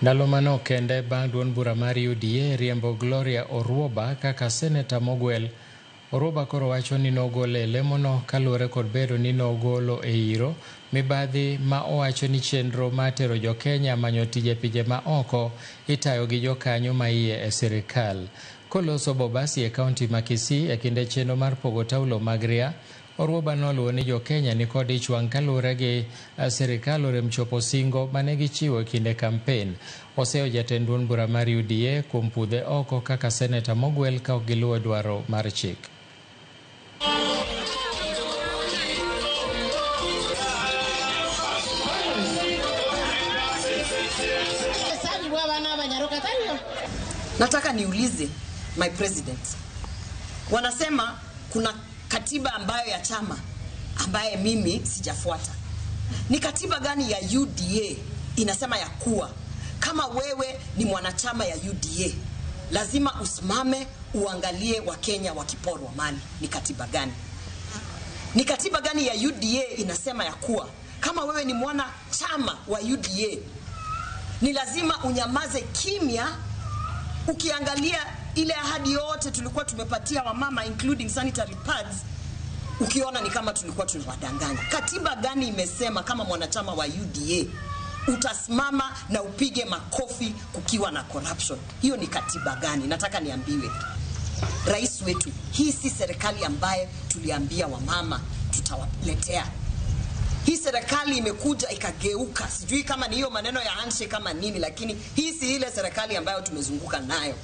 Ndalo mano kende bang' duond bura mar UDA riembo Gloria Orwoba kaka Seneta Mogwel. Orwoba koro wacho ni nogolo e lemono kaluwore kod bedo ni nogolo e iro mibadhi ma owacho ni chenro ma tero jo Kenya manyo tije pinje ma oko itayo gi jokanyo ma iye e sirikal. Koloso Bobasi e kaunti ma Kisii e kinde chenro mar pogo taulo mag ria, Orwoba noluwo ni jo Kenya ni kod ich wang' kaluwore gi sirikal orem chopo singo mane gichiwo e kinde kampen. Oseo jatend duond bura mar UDA kuom pudhe oko kaka Seneta Mogwel ka ok giluwo dwaro mar chik. Nataka niulize my president. Wanasema kuna katiba ambayo ya chama ambaye mimi sijafuata. Ni katiba gani ya UDA inasema ya kuwa kama wewe ni mwanachama ya UDA lazima usimame uangalie Wakenya wakiporwa mali? Ni katiba gani? Ni katiba gani ya UDA inasema ya kuwa kama wewe ni mwanachama wa UDA ni lazima unyamaze kimya ukiangalia ile ahadi yote tulikuwa tumepatia wamama including sanitary pads, ukiona ni kama tulikuwa tunawadanganya? Katiba gani imesema kama mwanachama wa UDA utasimama na upige makofi kukiwa na corruption? Hiyo ni katiba gani? Nataka niambiwe. Rais wetu, hii si serikali ambaye tuliambia wamama tutawaletea. Hii serikali imekuja ikageuka. Sijui kama ni hiyo maneno ya handshake kama nini, lakini hii si ile serikali ambayo tumezunguka nayo.